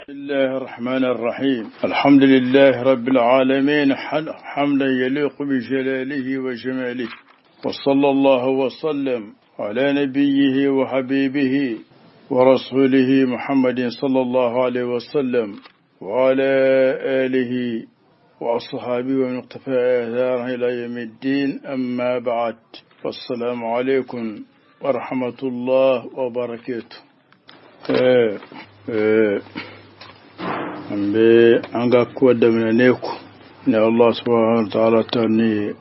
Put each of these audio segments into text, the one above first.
بسم الله الرحمن الرحيم. الحمد لله رب العالمين حمدا يليق بجلاله وجماله، وصلى الله وسلم على نبيه وحبيبه ورسوله محمد صلى الله عليه وسلم وعلى آله وأصحابه ومن اقتفى آثاره إلى يوم الدين. أما بعد، والسلام عليكم ورحمة الله وبركاته. ambe anga ko damina neku ne Allah subhanahu wa ta'ala tanmi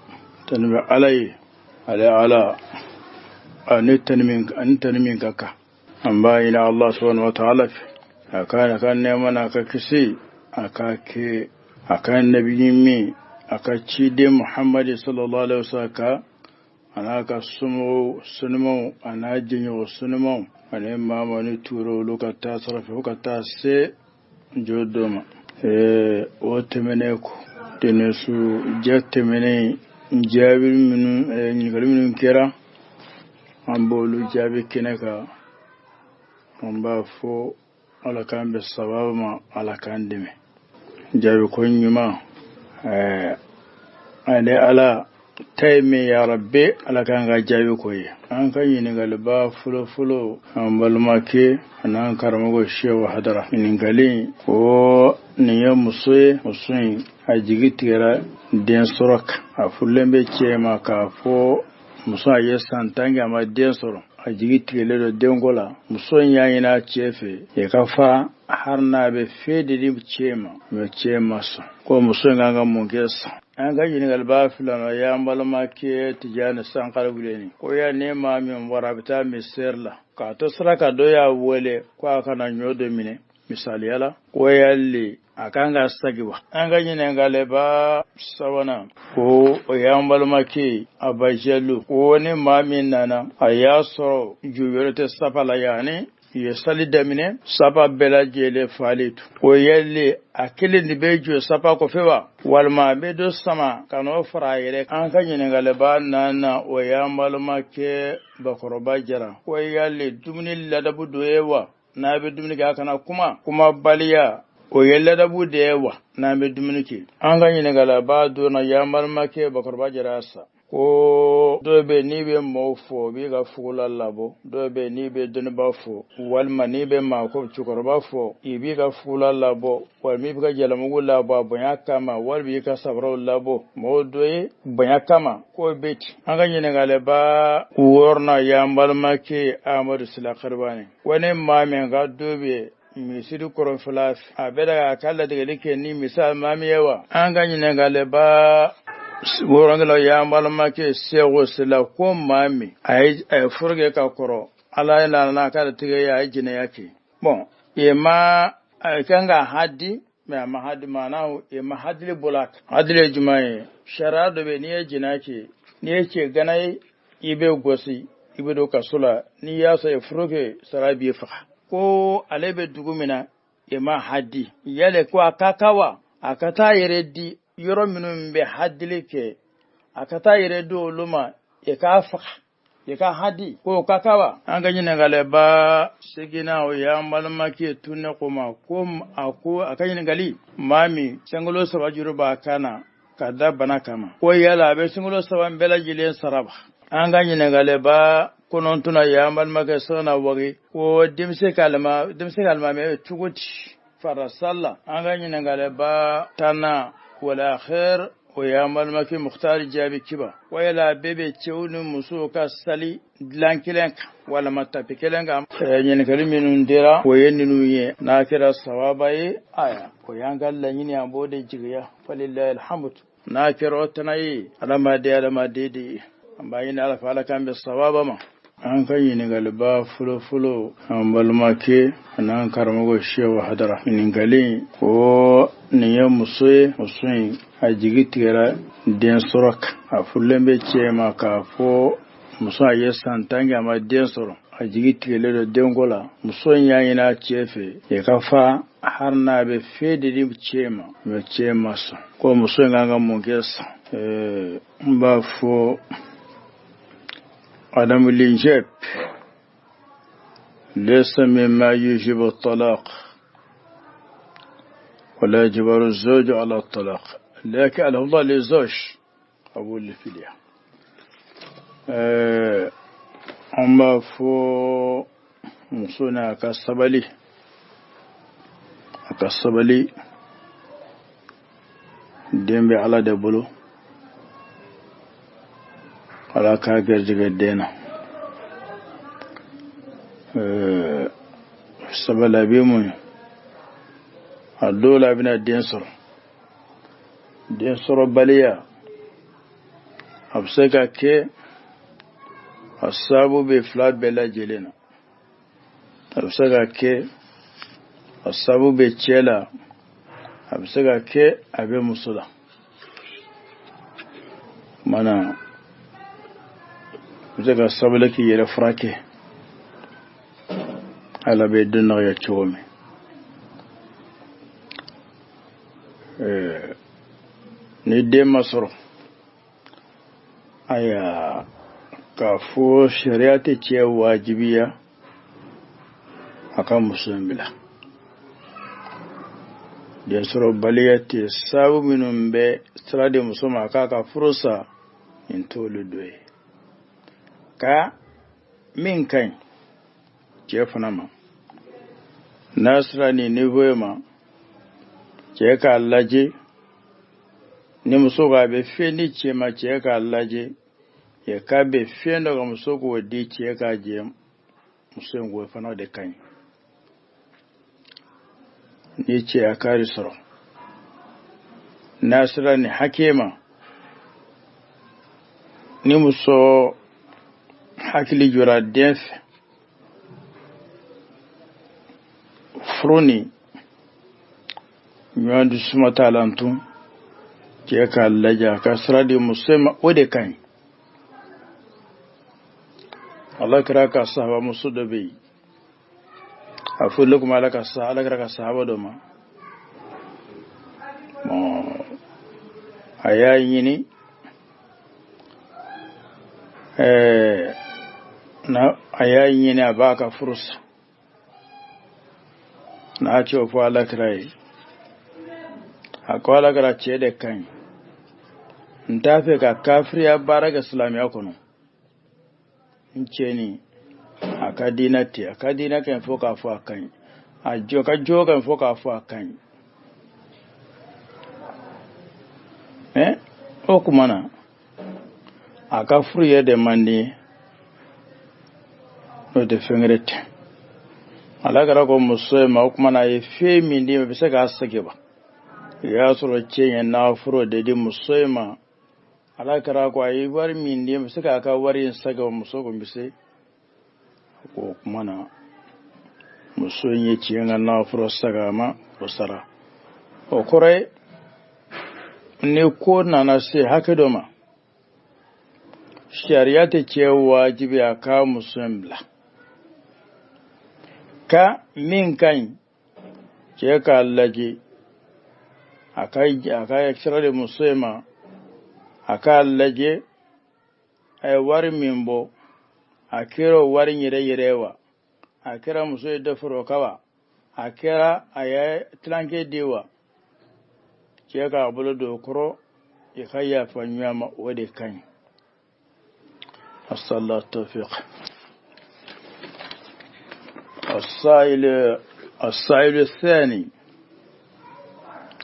alai ala ani tanmin kaka amba ina Allah subhanahu wa ta'ala akana kan ne mana ka kisi akan nabiyin mi aka ci de Muhammad sallallahu alaihi wasallam ana ka sunumo ana jinyo sunumo ane mama ni turo lokata sarfa lokata se jodoma o temene ko tene su jettemene jabi minun ni galu kera ambolu jabi kinaka amba fo ala kambe sababa ala kandime jabi ko nyuma ane ala taimi ya rabbi ala kan ga jabi koyi an kan yi ningal ba fulo an balmake anan karamago shewa hadara ningali ko niya musoy a jigitira den sorok a fullembe cema ka fo muso a yesan tanga ma den soro a jigitire do dengola muso yayina cefe e ka fa har na be fediri cema me cema so ko muso nganga mungesa an ga yin galba filana ya malama ke tijani san qalbuleni ko ya nema min warabta miserla ka to saraka do ya wole ko kana nyodo mine misali yala ko yalle akanga sagiwa an ga yin galba sawana ko ya malama ke abajelu ko ne mamin nana ayaso juyorote sapala yani ye sali damine sapa bela jele falitu o yalle akili ni bejo sapa ko fewa walma be do sama kano fara yere an kan yin galaba nana o ya maluma ke bakoroba jara o yalle dumni ladabu doyewa na be dumni ga kana kuma baliya o yalle ladabu dewa na be dumni ke an kan yin galaba do na ya maluma ke bakoroba jara sa ko dobe ni be mofo bi ga fula labo dobe ni be dunba fo walma ni be ma ko chukorba fo ibi ga fula labo wal mi ga jalamu labo bonya kama wal bi ka sabro labo modoye bonya kama ko beti anga nyene gale ba worna yambal make amadu sila kharbani wani ma men ga dobe misidu koron filaf abeda kala daga dike ni misal mami yawa anga nyene gale ba worangala ya malama ke sego sila ko mami ay furge ka koro ala ila na ka tige ya jine yake bon e ma kanga haddi ma haddi mana e ma hadli bulak hadli jumaye sharado be ni jina ke ni yake ganai ibe gosi ibe do kasula ni ya so e furge sarabi fa ko alebe dugumina e ma haddi yale ko akakawa akata yeredi yoro minun be hadili ke akata yire do luma e ka hadi ko kakawa an ga yin gale ba sigina o ya malama ke tunne kuma ko ako akan yin gali mami sangolo saba juruba kana kada bana kama ko yala be sangolo saba bela jilen saraba an ga yin gale ba konon tuna ya malama ke sona wari ko dimse kalma me tuguti farasalla an ga yin gale ba tana wala khair o ya malmaki mukhtar jabi kiba wala bebe chewnu musuka sali lankilenka wala matapikelenga nyen kaliminun dira o yennu ye nakira sawabai aya ko yangalla nyini ambode jigiya falillahi alhamd nakira tanayi alama de ambayina ala fala kambe sawaba ma an kan yi galba fulo an balmake nan karamago shewa hadara ningali ko niya musoy a jigitira den sorok a fullembe cema ka fo muso a yesan tanga ma den sorok a jigitire do dengola muso yayina cefe e ka fa har na be fediri cema me cema so ko muso nganga mungesa ba fo عدم الإنجاب ليس مما يوجب الطلاق ولا يجبر الزوج على الطلاق لكن الأفضل للزوج أقول اللي في ليها أما فو مصنع كالصبلي دين بي على دبلو على كاكر جدينا الصبلا بيمون الدولة بنا دين صر بليا أبسكا كي الصابو بفلات بلا جلنا أبسكا كي الصابو بيتشيلا أبسكا كي أبي مصلا مانا أبسكا الصابو لكي يلفراكي على بيدنا غير تشومي ندي مصر أيا كافو شريعة تشي واجبية أكا مسلم بلا دي سرو بلية سابو منهم بي سرادي مسلم أكا كفرصة انتولو دوي كا من كاين جيفنا ما ناسراني نيفوي ما جيكا اللاجي نمسوغا بفيني چيما جيكا اللاجي يكا بفيني غمسوغا ودي جيكا جيم مسلم غوفنا دي كاين نيچي أكاري سرو ناسراني حكيما نمسو حكي جورا دينف فروني نيوان سما تالانتو جيكا اللجا كسرادي مسلمة ودي كاين الله كراكا الصحابة مصود بي أقول لكم على كراكا الصحابة دوما ayaayini na ayaayini abaka fursa na cho fo alakrai akwala gara ce da kan ntafe ka kafiriya baraga islamiya kono ncheni akadina kan fo ka fo akan ajo ka jo kan fo ka fo akan o kumana aka furiye de mandi no de fengrete alagara ko musoy ma kumana ye fe mindi me bisa ga sake ba ya suro cenya na furo de di musoy ma alagara ko ayi war mindi me bisa ga ka warin saga muso ko bise ko kumana musoy ye cenya na furo saga ma osara o kore ne ko nana se haka doma shari'a ta ce wajibi a ka musulmla ka min kan ke ka allaje akai yakshara da musulma aka allaje ay war min bo akiro warin yire-yirewa akira musu da furo kawa akira ay tlanke dewa ke ka bulu dokoro ya kayya fanya ma wade kan الصلاة التوفيق السائل الثاني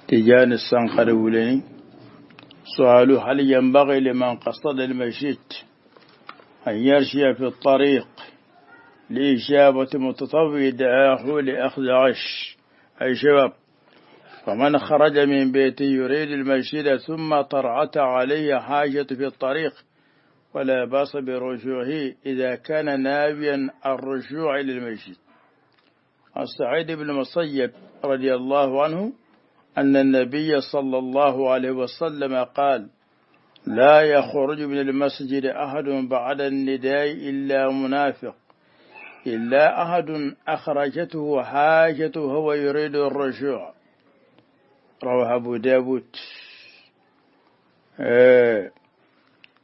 تجاني السنقرولين سؤال هل ينبغي لمن قصد المشيت أن يرشي في الطريق لإجابة متطوع دعاه لأخذ عش أي شباب فمن خرج من بيته يريد المشيد ثم طرعت عليه حاجة في الطريق ولا باس برجوعه إذا كان ناويا الرجوع للمسجد. السعيد بن المسيب رضي الله عنه أن النبي صلى الله عليه وسلم قال لا يخرج من المسجد أحد بعد النداء إلا منافق إلا أحد أخرجته حاجته هو يريد الرجوع. رواه أبو داود.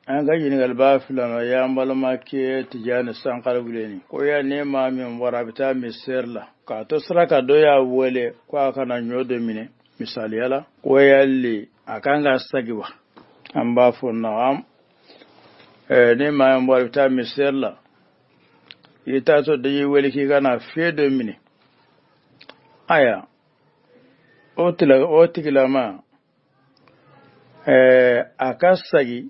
an gaji ni galba filana ya malama ke tijani san kalbule ni ko ya nema min warabta mi serla ka to sraka do ya wole ko aka na nyodo mine misali yala wayalli akanga sagiwa amba fo na'am ni ma yan bor ta misella ita to da yi weli ki kana fedo mini aya otigila ma akasagi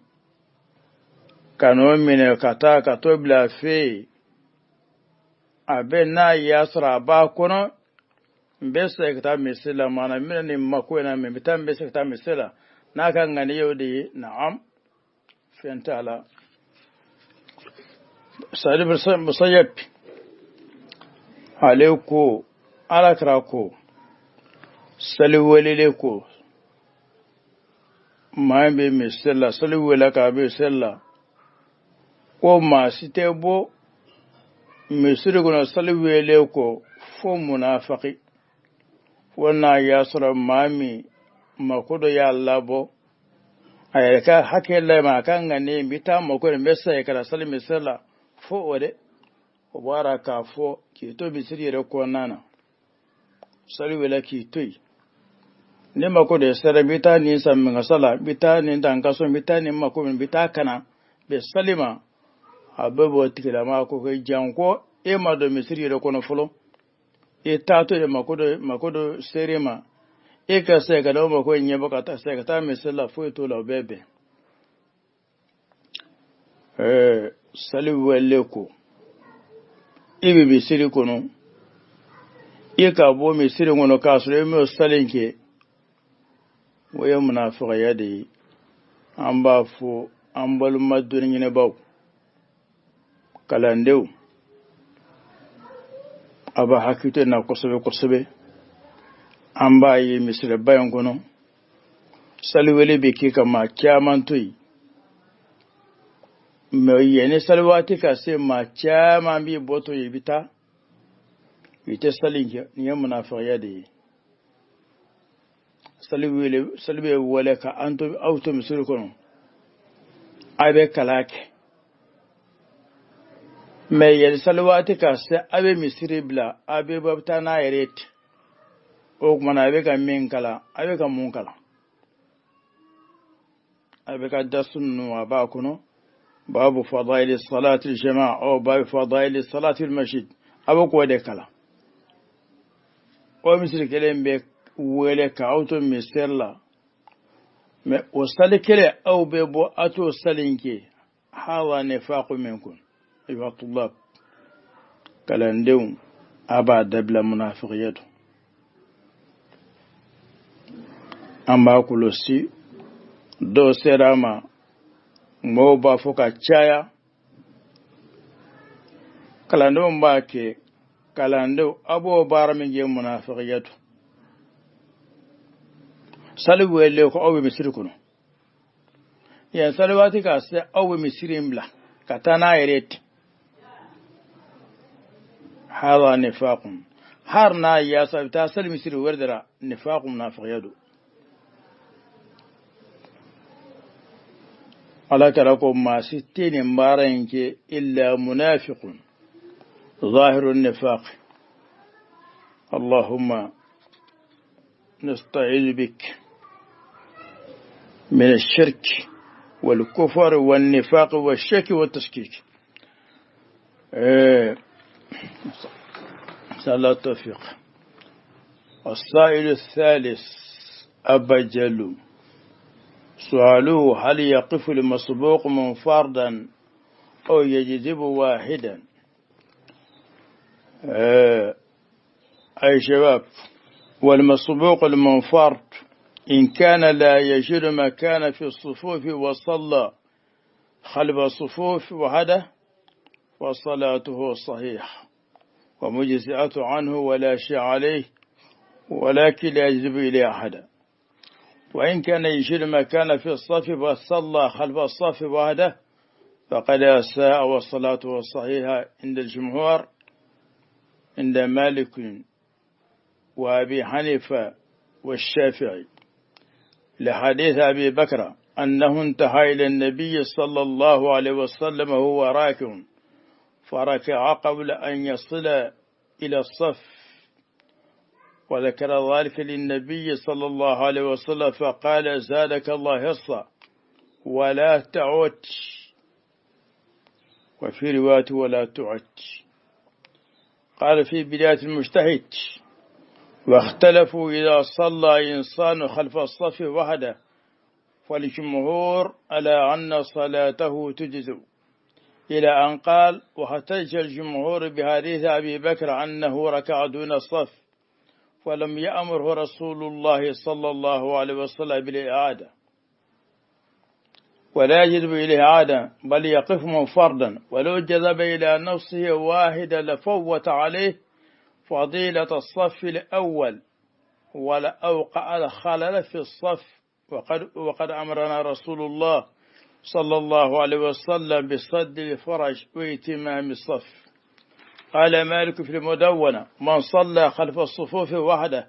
kano mine kata kato bila fe abe na yasra ba kono mbese kata misela mana mina ni makwena mbita mbese kata misela na kan ngani yodi na'am fentala sadi musayyab alaiku alakrako saliwelele ko maambe misela saliwela ka be sella ko ma sitebo misiri kono saliwele ko fo munafiki wana yasra mami makodo ya labo ayaka hakela ma kanga ne bita makodo mesa kala salimi sella fo ode obaraka fo ki to misiri re ko nana saliwele ki toy ne makodo sera bita ni samma sala bita ni dangaso bita ni makodo bita kana be salima abebo tikila ma ko janko e ma do misiri re ko no folo e tato e makodo serema e ka se ka do ko nyeba ka ta se ka ta misala fo to la bebe sali wele ko ibi misiri ko no e ka bo misiri ngono ka so e me salinke waye munafiqa yadi amba fo ambal maduni ne baw kalandew aba hakite na kosobe amba yi misire bayan gono salwele be ke kama kyamantoyi me yene salwati ka se ma kyama bi boto yibita ite salinge ni munafiya de salwe wala ka anto auto misire kono abe kalake me yel salwati ka se abe misire bla abe babta na yarete o kuma na abe ka min kala abe ka mun kala abe ka dasunnu aba kuno babu fadail salati aljamaa o babu fadail salati almasjid abe ko de kala o misire kelembe wele ka auto misella me o salikele au bebo ato salinke hawa nifaqu minkum أيها الطلاب كالندوم أبا دبل منافقيته أما كلوسي دو سيراما موبا فوكا تشايا كالندوم باكي كالندو أبو بارمي منافقيته سلوه الليكو أو مسيركونا يعني سلواتك أسي أو مسيرين بلا كتانا يريت هذا نفاق هارنا يا صاحب تاسل مسير وردرا نفاق منافق يدو ألا تراكم ما 60 مبارنك إلا منافق ظاهر النفاق اللهم نستعيذ بك من الشرك والكفر والنفاق والشك والتشكيك نسأل الله التوفيق. السائل الثالث أبجل سؤاله هل يقف المسبوق منفردا أو يجذب واحدا؟ أي شباب والمسبوق المنفرد إن كان لا يجد مكان في الصفوف وصلى خلف الصفوف وحده وصلاته صحيح ومجزئة عنه ولا شيء عليه ولكن لا يجذب إليه أحدا. وإن كان يجد مكان في الصف وصلى خلف الصف وحده فقد أساء وصلاته صحيحة عند الجمهور عند مالك وأبي حنيفة والشافعي لحديث أبي بكر أنه انتهى إلى النبي صلى الله عليه وسلم وهو راكع فركع قبل أن يصل إلى الصف وذكر ذلك للنبي صلى الله عليه وسلم فقال زادك الله حرصا ولا تعد، وفي رواية ولا تعد. قال في بداية المجتهد واختلفوا إذا صلى إنسان خلف الصف وحده فالجمهور على أن صلاته تجزئ، إلى أن قال واحتج الجمهور بحديث أبي بكر أنه ركع دون الصف ولم يأمره رسول الله صلى الله عليه وسلم بالإعادة، ولا يجب إليه عادة بل يقف منفردا، ولو جذب إلى نفسه واحدا لفوت عليه فضيلة الصف الأول ولا أوقع الخلل في الصف. وقد أمرنا رسول الله صلى الله عليه وسلم بصد الفرج وإتمام الصف. قال مالك في المدونة من صلى خلف الصفوف وحده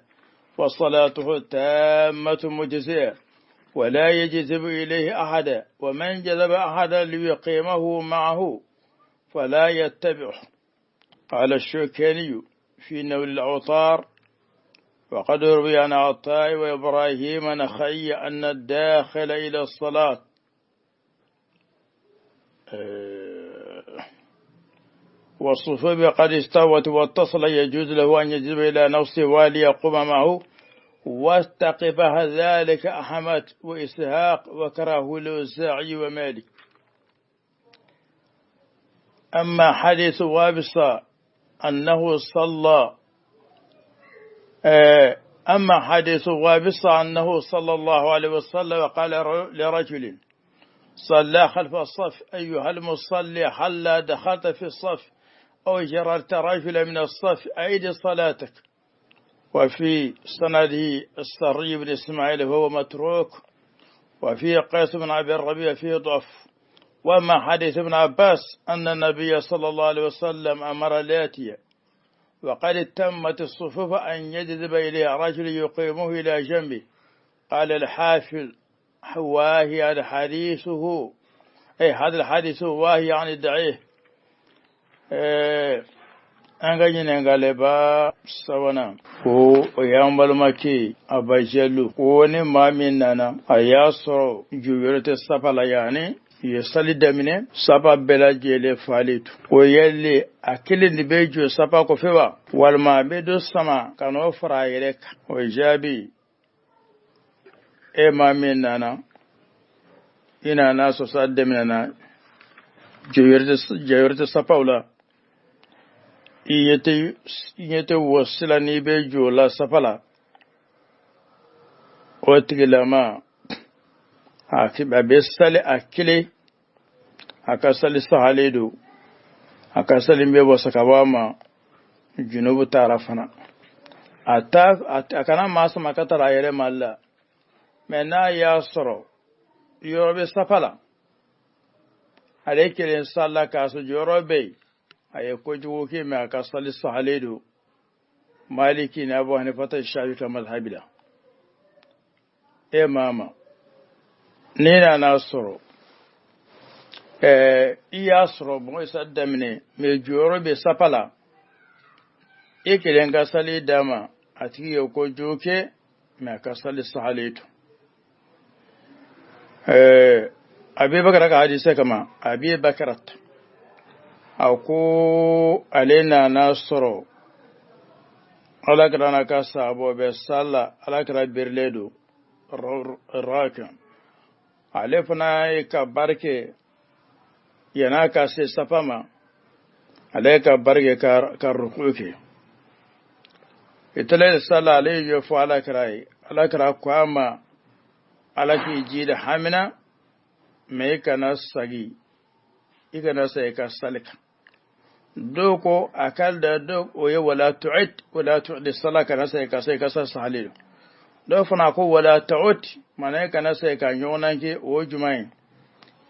وصلاته تامة مجزئة ولا يجذب إليه أحدا، ومن جذب أحدا ليقيمه معه فلا يتبعه. قال الشوكاني في نول الأوطار وقد روي عن عطاء وإبراهيم نخعي أن الداخل إلى الصلاة والصفوف قد استوت واتصل يجوز له أن يجذب إلى نفسه وليقوم معه، واستقبها ذلك أحمد وإسحاق وكره الأوزاعي ومالك. أما حديث وابصة أنه صلى الله عليه وسلم قال لرجل صلى خلف الصف أيها المصلي هلا دخلت في الصف أو جررت رجلا من الصف أعد صلاتك. وفي سنده السري بن إسماعيل وهو متروك، وفي قيس بن عبد الربيع فيه ضعف. وما حديث ابن عباس أن النبي صلى الله عليه وسلم أمر الآتية وقد تمت الصفوف أن يجذب إليه رجل يقيمه إلى جنبه. قال الحافظ واهي عن حديثه أي هذا الحديث واهي عن الدعيه أنغني نغالبا سوانا ko yambal make abajalu ko ne mamin nana ayasro juyorte sapala yani yesali damine sapa bela jele falitu ko yalle akilin de bejo sapa ko fewa walma be do sama kano fara yerek o jabi e mamin nana ina naso sadamina na juyorte sapa wala iyete wasila ni be jola safala otigilama akiba besale akile akasali sahaledo akasali mbe wasakawama junubu tarafana akana masa makatara yere malla mena yasro yorobe safala alekele salla kaso jorobe aye ko juwoke me aka sali sahaledo maliki na Abu Hanifa ta shafi ta mazhabila mama nina nasoro iyasro mo isaddamne me joro be sapala ekelenga sali dama ati ko joke me aka sali sahaledo Abi Bakar ka hadisi kama Abi Bakarat ako alena nasoro alakra na kasa abo be salla alakra birledo raka alefna ka barke yana ka se safama aleka barke ka rukuke itale salla alayhi fa alakra kwama alaki jida hamina me kana sagi igana sai ka salika doko akal da dok oye wala tu'id salaka na sai ka sa halil do fana ko wala ta'ud mana ka na sai ka yonan ke o jumai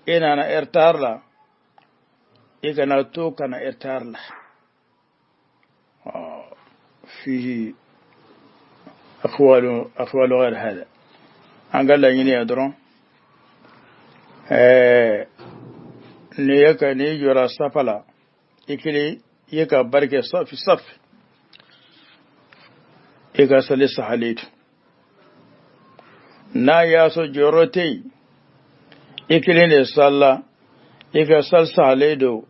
ina na irtarla igana to kana irtarla fi أقوال غير هذا قال لي يني أدرون نيكا نيجورا سفلا إكلي يكا بركة صف iga salisa halitu na yaso jorote ikilin salla iga salsa halido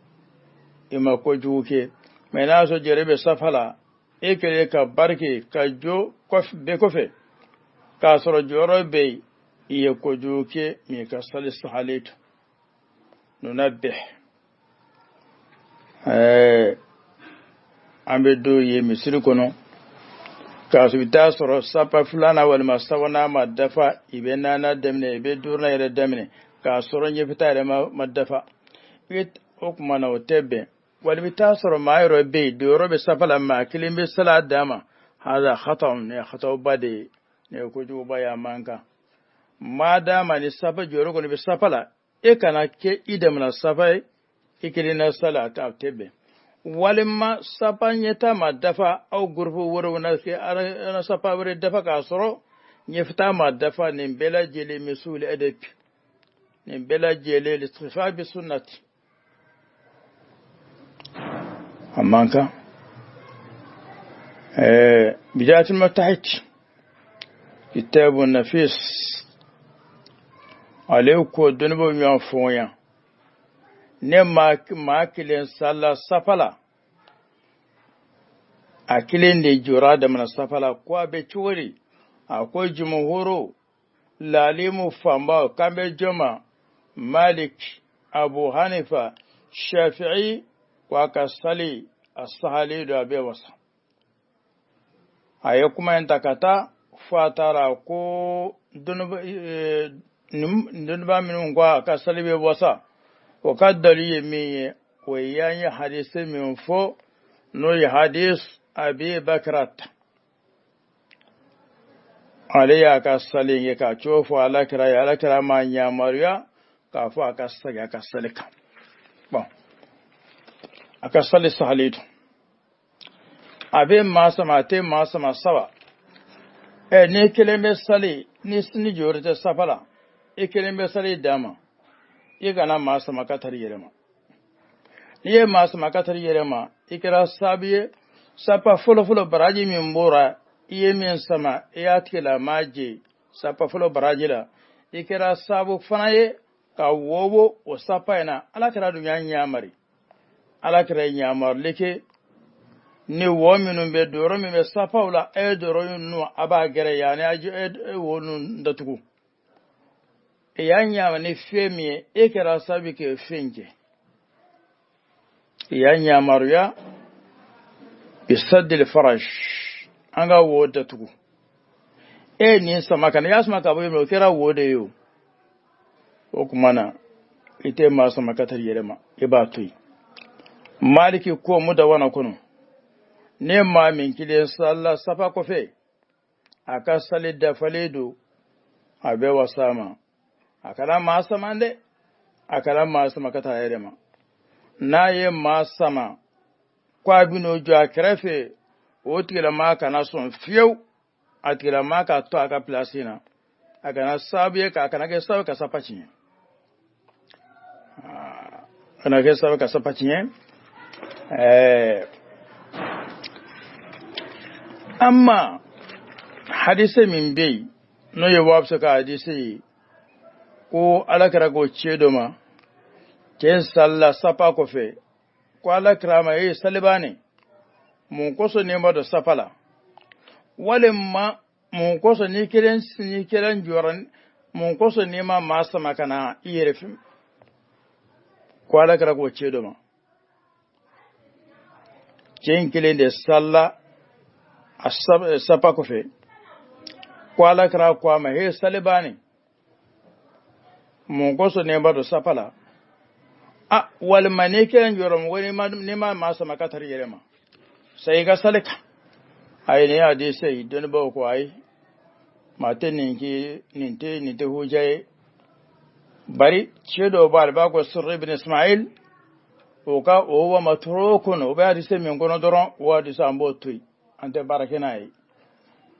ima ko juke mai na so jerebe safala ikile ka barke ka jo kofe ka soro jorobe iya ko juke mi ka salisa halitu nunabbih ambe do ye misiri kono ka su ta soro sapa fulana wal masawana madafa ibe nana damne ibe durna yere damne ka soro nye fita yere madafa it okuma na otebe wal bita soro mayro be doro be safala ma kilimbe sala dama hada khatam ne khataw bade ne ko juba ya manka madama ni sapa joro ko be safala e kana ke idamna safai ikilina sala ta tebe walima sapa nyeta ma dafa au gurfu woro na ke ana sapa wore dafa ka soro nyefta ma dafa ni bela jeli misul adab ni bela jeli listifa bi sunnati amanka bidatul mutahid kitabun nafis aleko dunbo mi fonya ne makilen sallah safala akilin da jura da mana safala ko abe ciwori akwai jumhuru lalimu famba kambe jama malik abu hanifa shafi'i wa kasali as-sahali da abe wasa ayi kuma yin takata fatara ko dunba min gwa kasali be wasa وقدر يمي وياني حديث من فوق نوي حديث أبي بكرات عليا كسلين يكاشوف على كرا ما يامريا كافو كسل كسلك bon akasali sahalidu abe ma sama sawa ne keleme sali ni jorite safala keleme sali dama igana masu makatar yerema niye masu makatar yerema ikira sabiye sapa fulo baraji min bora iye min sama iya tila maje sapa fulo baraji la ikira sabu fanaye ka wobo o sapa ina alakira dunya nyamari alakira nyamar leke ni wo minun be doro mi be sapa wala e doro nu aba gere yani aji e wonu ndatugu yanya ni femi ekera sabi ke fenje yanya maruya bisaddil faraj anga woda tugu ni sama kana yasma ka boye kera woda yo okumana ite ma sama katar yerema ibatui maliki ko mu da wana kuno ne ma min kile sallah safa ko fe aka salida faledo abe wasama akala masama nde akala masama kata yerema naye masama kwa bino jo akrefe otigala maka na son fieu atigala maka to aka placina akana sabiye ka akana ke sabe ka sapachi ana ke sabe ka sapachi amma hadise min bei no ye wabsa ka hadise ko alakara go chedoma ken salla sapa ko fe ko alakara ma e salibane mun koso ne ma do sapala walemma mun koso ni kiran joran mun koso ne ma masa makana iyerefim ko alakara go chedoma ken kilen de salla sapa ko fe ko alakara ko ma e salibane mun goso ne ba do sapala wal maneke njorom woni ne ma masa makatar yerema sai ga salika ai ne ade sai don ba ko ai mate ninki ninte hujaye bari cedo ba ko sirri ibn ismail o ka o wa matrukun o ba dise min gono doron wa dise ambo tuy ante barakena ai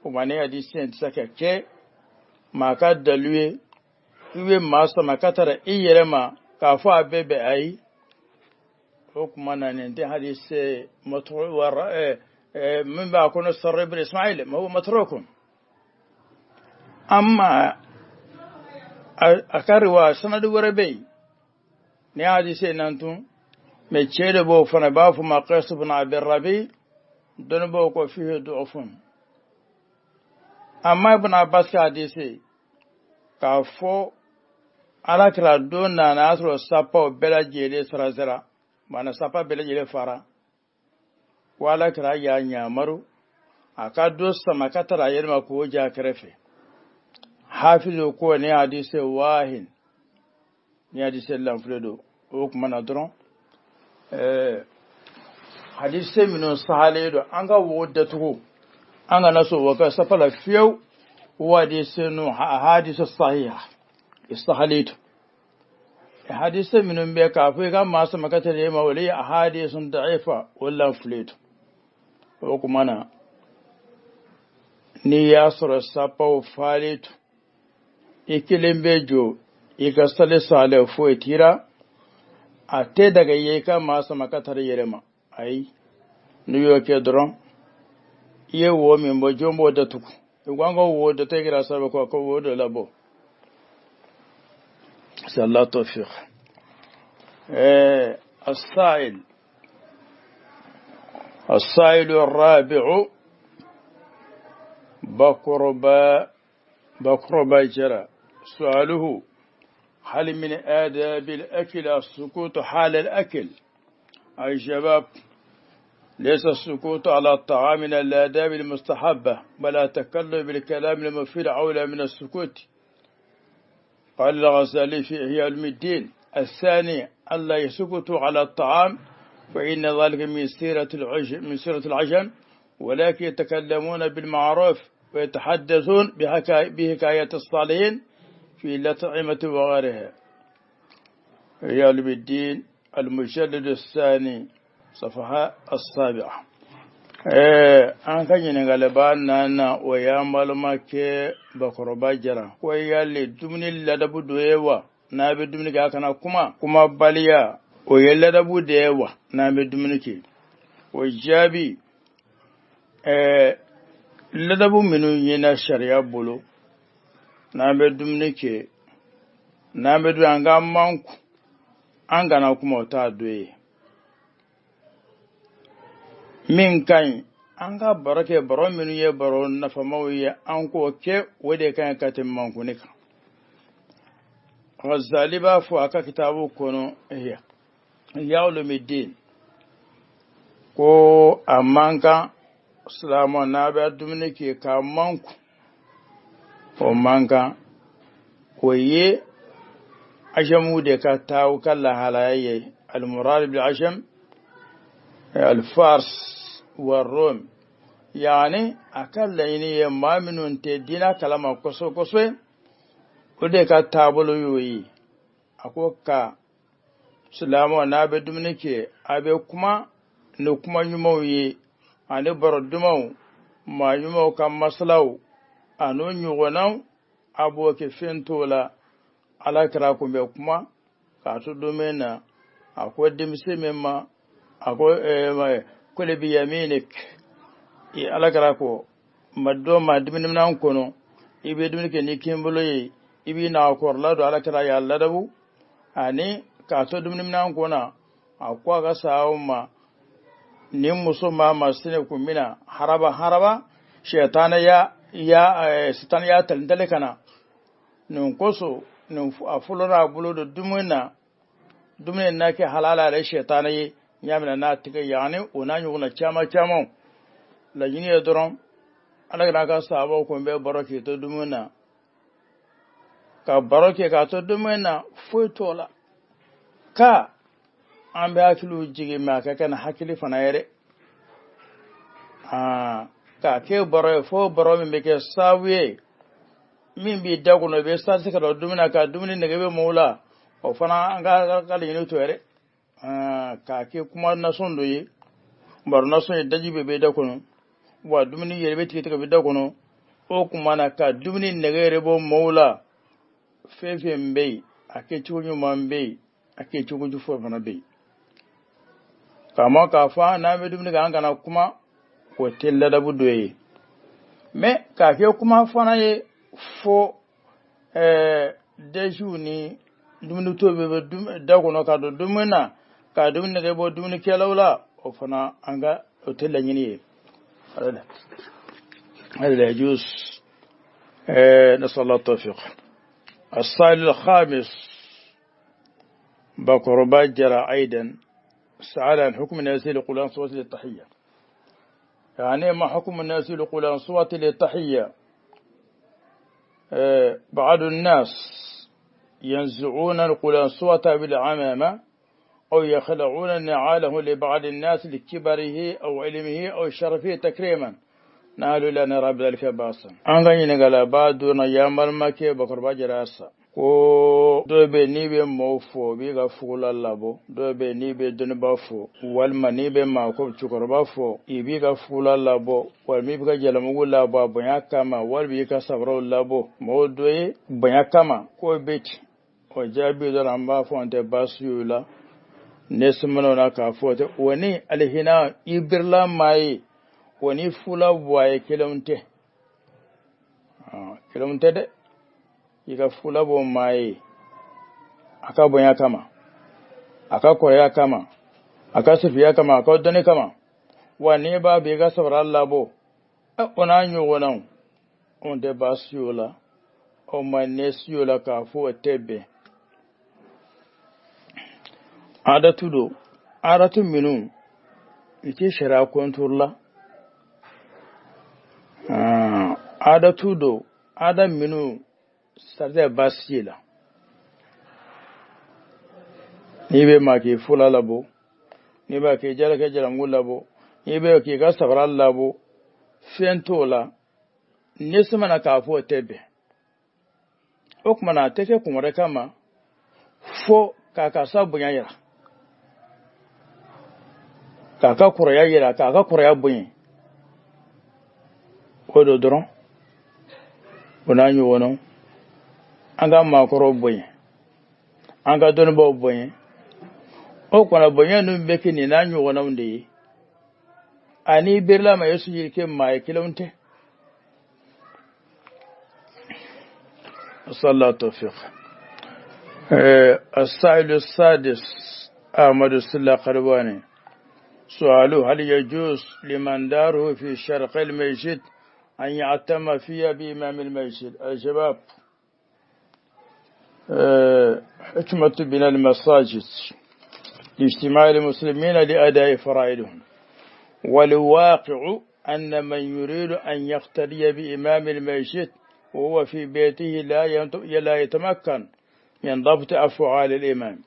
kuma ne ade sai sakake maka dalwe iwe maso makatara iyerema kafu abebe ai ko kuma na nende hadise matru war من بأكون السر بن إسماعيل ما هو متروك. أما أكاروا سند وربي نيادي سينانتون متشيل بو فنباف ما قيس بن عبد الربي دون بو فيه ضعفون. أما ابن عباس كحديثي كافو على كلا دون ناس سابا بلا جيلي سرازرا mana sapa bele jele fara wala kra ya nyamaru aka dosta makatara yerma ko ja krefe hafizu ko ne hadisi wahin ne hadisi lamfredo o kuma na dron hadisi mino sahaledo anga wodda tugo anga naso waka safala fiyo hadisi no hadisi sahih istahalitu hadisi minun be kafu ga masu makata da yamma wali ahadisun da'ifa wallan fuletu ko kuma na ni ya sura sapa faletu ikilin bejo ika sale sale fo tira ate daga yeka masu makata da yamma ai ni yo ke dron ye wo min bo jombo da tuku igwango wo da tegira sabe ko wo da labo الله توفيق. السائل الرابع بقربا جرى سؤاله هل من آداب الأكل السكوت حال الأكل؟ أي شباب ليس السكوت على الطعام من الآداب المستحبة بل التكلم بالكلام المفيد أولى من السكوت. قال الغزالي في إحياء علوم الدين الثاني ألا يسكتوا على الطعام فإن ذلك من سيرة العجم ولكن يتكلمون بالمعروف ويتحدثون بحكاية الصالحين في الأطعمة وغيرها. إحياء علوم الدين المجلد الثاني صفحة 7. an kan yin galaba na waya malama ke bakoroba jara ko yalle dumni ladabu doyewa na be dumni ga kana kuma baliya o yalle ladabu da yawa na be dumni ke o jabi ladabu minu yana shari'a bolo na be dumni ke na be du an ga manku an gana kuma ta doye min kan an ga barake baro minu ye baro na famawiye an ko ke wade kan katin mankunika Ghazali ba fu aka kitabu kono ya ulumuddin ko amanka salama na ba dumne ke ka manku o manka ko ye ajamu de ka taw kala halaye al murad bil ajam al fars والروم يعني أكل إني ما منون تدينا كلام كسو كسو ودي كتابلو يوي أكو كا سلامو نابي دمنيكي أبي كما نكما يموي أني بردمو ما يمو كم مسلاو أنو نيغناو أبو كفين تولا على كراكم بكما كاتو دومينا أكو دمسي مما أكو kule bi yaminik alagara ko maddo ma dimin nan kono ibe dimin ke ni kimbulo yi ibi na ko lado alakara ya ladabu ani ka to dimin nan kona akwa ga sawo ma ni musuma masine kumina haraba shaytana ya sitan ya taldale kana nun koso nun afulora bulo do dumin na ke halala da shaytana yi nyamina na tiga yani ona nyuguna chama la yini edron alaga ka sabo ko be baroke to dumuna ka baroke ka to dumuna fotola ka ambe akilu jigi ma ka kana hakili fana yere ka ke baro mi ke sawiye min bi daguno be sa sika do dumuna ka dumuni ne be mola o fana anga ka yini to yere ka ke kuma na son doye bar na son daji be da kono wa dumuni yerbe tike be da kono o kuma na ka dumuni negere bo moula fefe mbei ake chugunyu mambe ake chugunju fo bana be kama ka fa na be dumuni ga ngana kuma wotella da budoye me ka ke kuma fana ye fo deju ni dumuni tobe da kono ka do dumuna ka dumuni ke bo dumuni kelawla o fana anga hotella nyini ye هذا يجوز نسأل الله التوفيق. السائل الخامس بقربات جرى أيضا سأل عن حكم الناس لقولان صوت للتحية. يعني ما حكم الناس لقولان صوت للتحية؟ بعض الناس ينزعون القولان صوت بالعمامة أو يخلعون نعاله لبعض الناس لكبره أو علمه أو شرفه تكريما نالو لنا رب ذلك باسا أنغني نغلا بادونا يامل مكي بقربا جراسا ko dobe ni be mofo bi ga fula labo dobe ni be dunba fo walma ni be ma ko chukorba fo ibi ga fula labo wal mi ga jalamu labo banya kama wal bi ka sabro labo modoye banya kama ko beti o jabi da ramba fo ante basuyula nesmano na ka fo te woni alhina ibirla mai woni fula boye kilomte kilomte de iga fula bo mai aka bonya kama aka koya kama aka sufiya kama aka doni kama wani ba be ga sabra Allah bo ona nyu wonan on de basyola o manesyola ka fo tebe adatu minu ite shara konturla adam minu sarde basila ni be ma ke fula labo ni ba ke jara ke jara ngulabo ni be ke ga sabra labo fentola nisma na ka fo tebe okuma na teke kumare kama fo kaka sabu yara kaka kuraya yara kaka kuraya bunyi odo doron onanyo wono anga makoro bunyi anga donbo bunyi okwana bunyi no mbeki ni nanyo wono ndi ani birla ma yesu yirke ma kilonte sallallahu tawfiq. السائل السادس أحمد السلا قرباني سؤاله هل يجوز لمن داره في شرق المسجد أن يعتم فيها بإمام المسجد؟ الجواب حكمة بنا المساجد لاجتماع المسلمين لأداء فرائضهم والواقع أن من يريد أن يقتدي بإمام المسجد وهو في بيته لا يتمكن من ضبط أفعال الإمام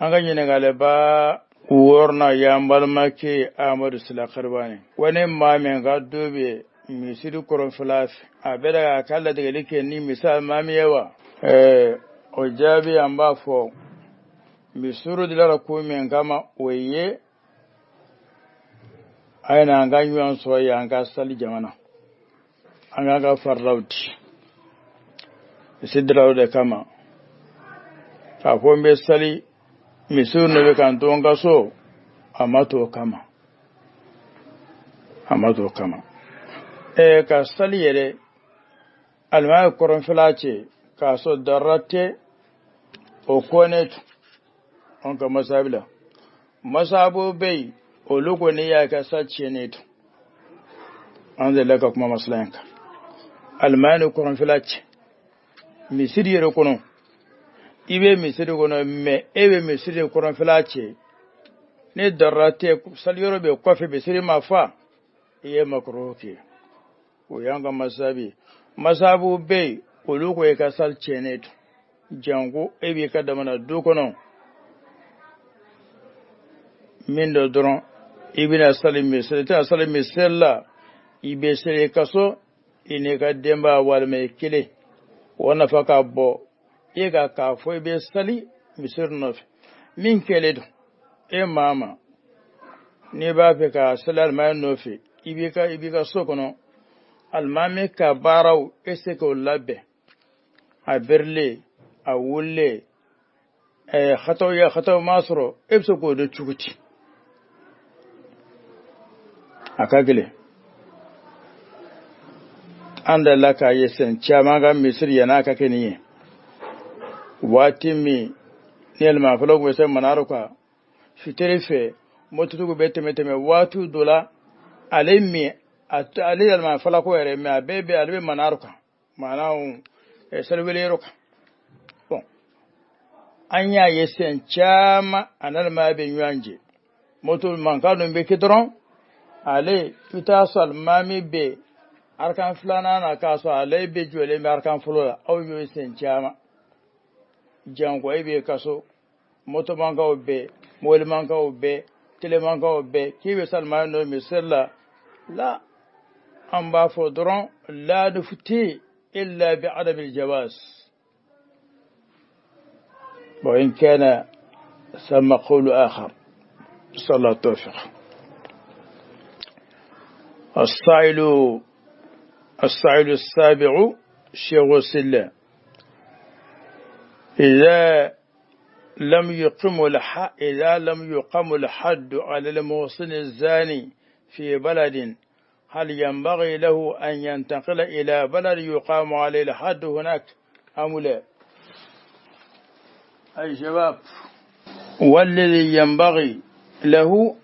أنغني نغالبا ورنا يامبال مكي أمر سلا قرباني ونما من غدو بي مسيرو كورن فلاف أبدا كالا دغليك ني مثال مامي يوا ojabi amba fo misuru dilara ko men gama oye ayna ganyu an soya anga sali jamana anga ga farlauti sidrawde kama ka ko be sali misuru ne kan to nga so amato kama ka sali yere alma koron filace ka so darate o konetu onka masabila masabo bai o lugo ne ya ka sace ne to an da laka kuma maslayanka almani koron filace misiri yere kono ibe misiri kono me ebe misiri koron filace ne darate saliyoro be kofi misiri mafa iye makroke o yanga masabu bai o lugo ya ka sace ne to jango ebe ka da mana dokono min da doron ibina salim misalla ibe sere kaso ine ka demba wal mai kile wana faka bo ega ka fo ibe sali misir nof min kele do e mama ne ba fe ka salal mai nofi ibe ka sokono almame ka baraw ese ko labbe a berle a wulle khataw masro ebso ko do chuguti akagile anda laka yesen chamaga misir yana ka keniye watimi nelma fologo wesen manaruka fiterife motugo betemeteme watu dola alemi ali alma falako ere me abebe albe manaruka manao serweleruka bon anya yesen chama analma be nyanje motul mankado be kidron ale tuta salmami be arkan fulana na kaso ale be jole me arkan fulola aw yesen chama jango ebe kaso moto manka be mol manka be tele manka be kibe salman no misalla la amba fodron la dufti illa bi adam al jawaz wa in kana ثم قول آخر صلى الله التوفيق. السائل السابع شيخ السلة إذا لم يقم الحد على المحسن الزاني في بلد هل ينبغي له أن ينتقل إلى بلد يقام عليه الحد هناك أم لا؟ أي شباب، والذي ينبغي له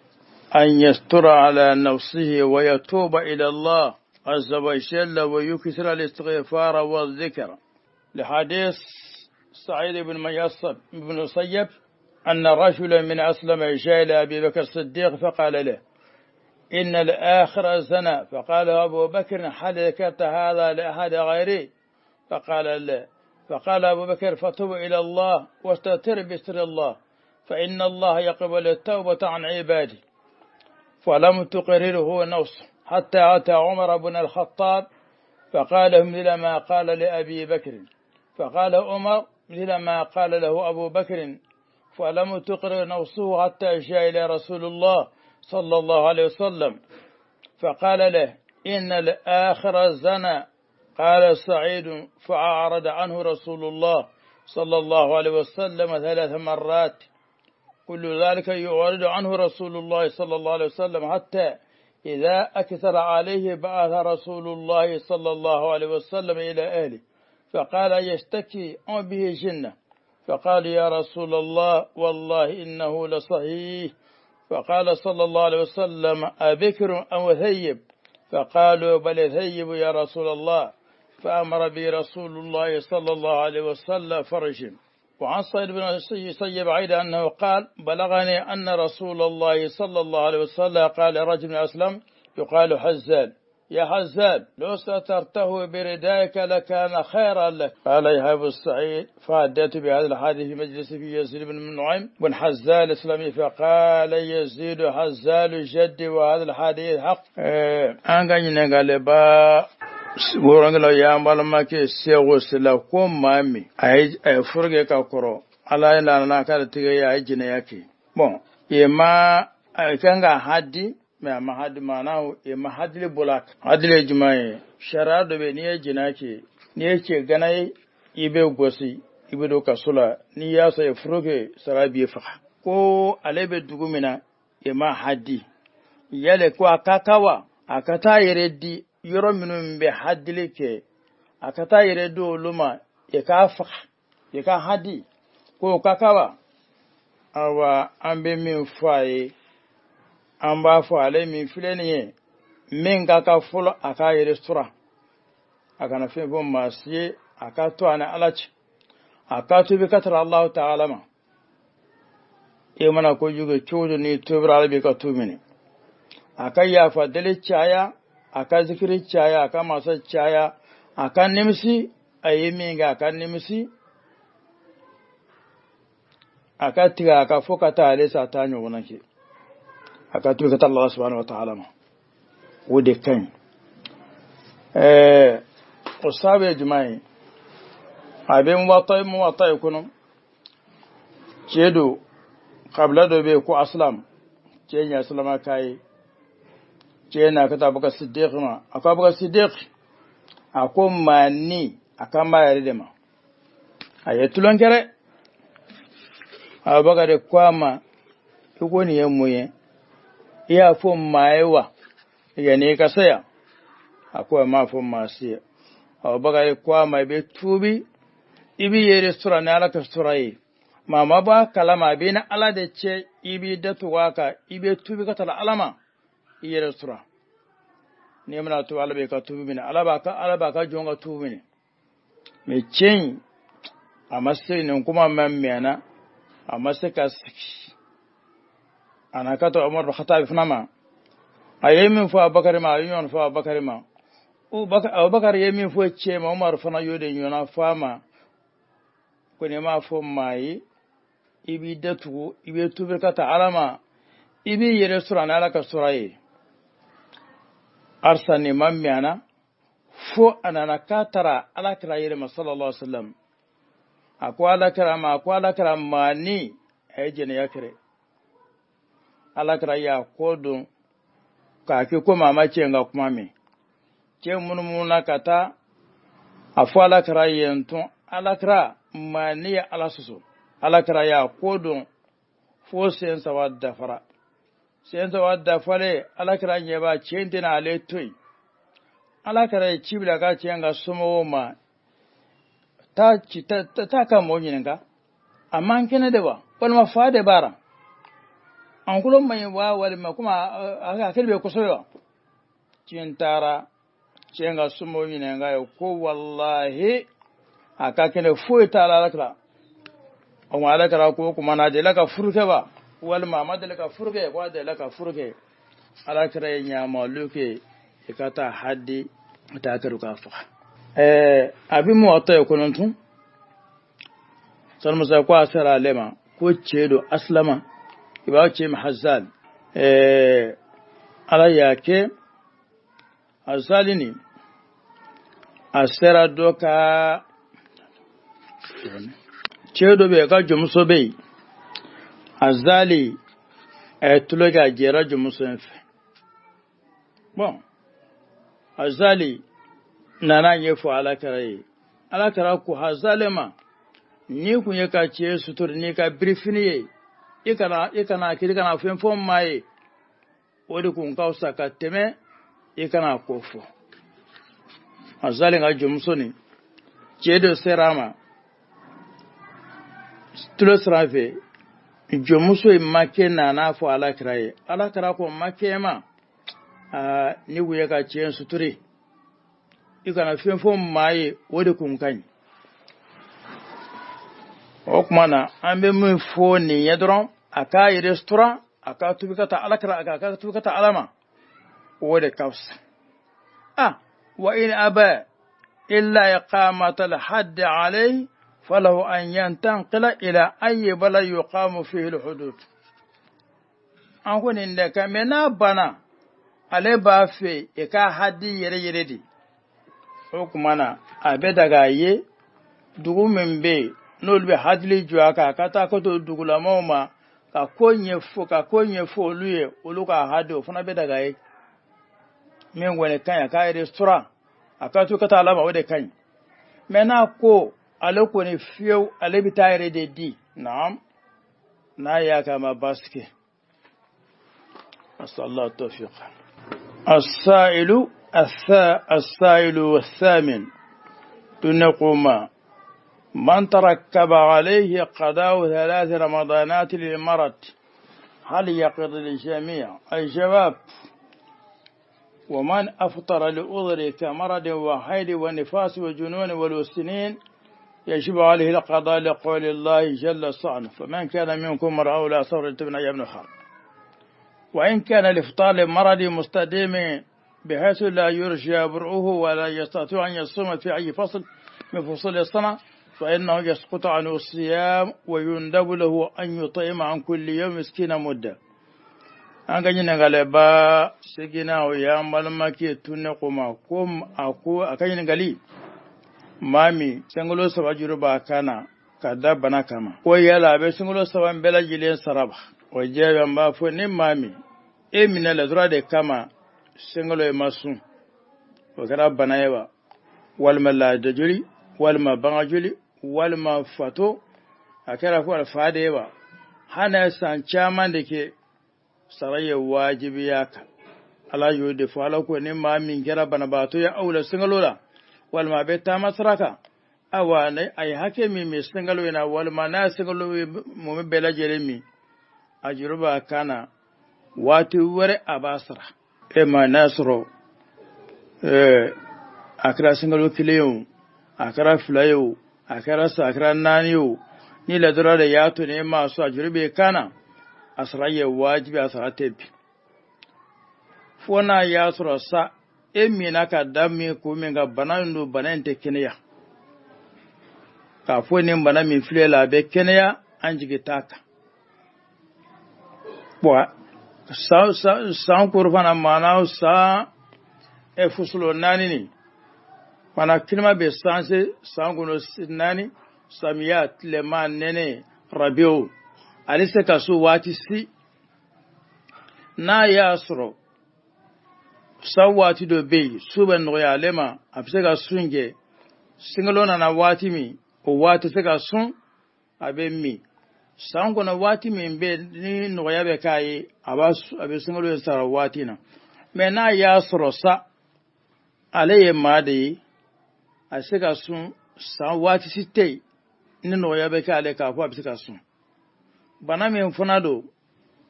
أن يستر على نفسه ويتوب إلى الله عز وجل ويكثر الاستغفار والذكر لحديث سعيد بن مسيب أن رجلا من أسلم جاء إلى أبي بكر الصديق فقال له إن الآخر زنى، فقال أبو بكر هل ذكرت هذا لأحد غيري؟ فقال لا. فقال أبو بكر فتوب إلى الله واستتر بستر الله فإن الله يقبل التوبة عن عباده. فلم تقرره نفسه حتى أتى عمر بن الخطاب فقال مثل ما قال لأبي بكر، فقال عمر مثل ما قال له أبو بكر، فلم تقرر نفسه حتى جاء إلى رسول الله صلى الله عليه وسلم فقال له إن الآخر زنى. قال سعيد فأعرض عنه رسول الله صلى الله عليه وسلم 3 مرات، كل ذلك يعرض عنه رسول الله صلى الله عليه وسلم حتى إذا أكثر عليه بعث رسول الله صلى الله عليه وسلم إلى أهله فقال يشتكي به جنة، فقال يا رسول الله والله إنه لصحيح. فقال صلى الله عليه وسلم أبكر أو ثيب؟ فقالوا بل ثيب يا رسول الله. فأمر به رسول الله صلى الله عليه وسلم فرجم. وعن سعيد بن مسيب أيضا أنه قال بلغني أن رسول الله صلى الله عليه وسلم قال رجل أسلم يقال حزال يا حزال لو سترته بردائك لكان خيرا لك. قال يهاب السعيد فحدثت بهذا الحديث في مجلس في يزيد بن نعيم بن حزال الإسلامي فقال يزيد حزال جدي وهذا الحديث حق. أنغاني نغالبا worangala ya malama ke sewo sila ko mami ay furge ka koro ala ila na ka tiga ya jina yake bon e ma kanga haddi ma haddi mana e ma hadli bulak hadli jumaye sharado be ni jina ke ni yake ganai ibe gosi ibe do kasula ni ya so e furge sarabi fa ko alebe dugumina e ma haddi yale ko akakawa akata yeredi yoro minun be hadili ke akata yere do luma e ka hadi ko kakawa awa ambe min faye amba fo ale min fileni min ka fulo aka yere sura aka na fe bon masiye aka to ana alachi aka to be katara Allah ta'ala ma e mana ko yugo chodo ni tobra be ka tumini aka ya fa dele chaya aka zikiri chaya aka masa chaya aka nimsi ayiminga aka nimsi aka tiga aka fokata alesa tanyo wonake aka tuka ta Allah subhanahu wa ta'ala ma wode kan usabe jumai abin wata kunu cedo qabla do be ko aslam cenya salama kai cena kata baka siddiq ma aka baka siddiq ako mani aka mayar de ma ayatulon kere abaga de kwama iko ni yemuye iya fo maewa yani kasaya ako ma fo masiya abubakar kwa mai be tubi ibi yere sura ne ala ka suraye mama ba kalama be na ala da ce ibi da tuwaka ibi tubi ka tala alama yere sura ne muna to ala be ka tubi ne ala ba ka jonga tubi ne me cin a matsayin kuma mammiyana a matsaka ana kato Umar bin Khattab funama ayemin fa Abubakar ma ayemin fa Abubakar ma Abubakar yemin fo ce ma Umar fana yode yona fama ko ne ma fo mai ibi datu ibi tubirkata alama ibi yere surana alaka suraye arsani mammiyana fo anana katara alakira yere sallallahu alaihi wasallam akwa alakira ma ni ejene yakire alakira ya kodun ka ke ko mamace nga kuma me ce munmuna kata afu alakira yentun alakira ma ni alasusu alakira ya kodun fo sensa wadda fara sensa wadda fare alakira nyeba centina ale toy alakira cibla ka cenga somo ma ta kan mawuyin ka amma kene da ba wani mafa da bara an kulon mai wa wani ma kuma aka kirbe kusurwa cin tara cin ga su mawuyin ga ko wallahi aka kene fuyi ta lalakra an wa alakra ko kuma na da laka furke ba wani ma da laka furke ko da laka furke alakra ya maluke ka ta haddi ta karuka fa abin mu wata ya kunantun san musa kwa asara lema ko cedo aslama iba ce mahazzal ala yake azali ne asara doka cedo be ga jumso be azali tuloga jera jumso enfe bon azali nana yefu alakara ku hazalema ni ku ye ka ce sutur ni ka briefini ikana kirikana fenfon maye wadi kun kausa ka teme ikana kofo azali nga jumso ni cedo serama tulo srafe jumso imake nana fo alakara ko make ma ni ku ye ka ce suturi ikana fenfon maye wadi kun kan o kuma na an be mun fo ni ya dron aka yi restaurant aka tubikata alakra aka tubikata alama wadi kaus wa in aba illa iqamata al-hadd alayhi falahu an yantanqila ila ayyi bala yuqamu fihi al-hudud an kunin da kamena bana ale ba fe ka haddi yere di o kuma na abe daga ye dugu min be n'olu be hadili jɔ a kan ka taa ka to dugulamaw ma ka ko ɲɛfɔ olu ye olu ka hadi o fana be daga ye min kɔni ka ɲi a ka restaurant a ka to ka taa ala ma o de ka ɲi mɛ n'a ko ale kɔni fiyewu ale bɛ taa yɛrɛ de di naam n'a y'a kɛ a ma baasi kɛ asallahu tawfiq السائل والثامن تنقما من تركب عليه قضاء 3 رمضانات للمرض هل يقضي للجميع الجواب ومن أفطر لأذر كمرض وحيد ونفاس وجنون والسنين يجب عليه القضاء لقول الله جل صعنه فمن كان منكم مرأة لا صبر ابن أيام الحرب وإن كان الإفطار لمرض مستديم بحيث لا يرجى برؤه ولا يستطيع أن يصوم في أي فصل من فصول السنة فإنه يسقط عنه الصيام ويندب له أن يطعم عن كل يوم مسكين مدة an ganyi na galaba sigina o ya malma ke tunne kuma ko ako akan gali mami sangolo saba juruba kana kada bana kama ko ya labe sangolo saba bela jilen saraba o je ba fo ne mami e mina la dura de kama sangolo e masu o gara bana yawa wal mala da juri wal ma banga juri wal ma fato akara ko alfade yawa hana san chaman da ke saraye wajibi yaka ala yode fala ko ne ma min gara bana ba to ya aula singalola walma be tamasraka awane ay hakemi mi sengalo ina walma na sengalo mo bela jeremi ajuruba kana wati wore abasra e ma nasro akra sengalo kileyo akra fulayo akra sakra naniyo ni la dora da yato ne ma su ajurube kana asraye wajibi asratebi fona yasro sa emina ka dami ko min ga banando banante kenya ka fo ne bana min filela be kenya anjige taka bo sa kurfana mana sa e fusulo nani ni wana kilma be sanse sanguno nani samiyat leman nene rabiu alise kasu wati si na yasro sawati do be suban no ya lema afse ga sunge singalo na wati mi o wati se ga sun abe mi sango na wati mi be ni no ya be kai abe singalo sa wati na me na yasro sa alaye made ase ga sun sa wati sitei ni no ya be kai ale ka fo abse ga sun bana mi funado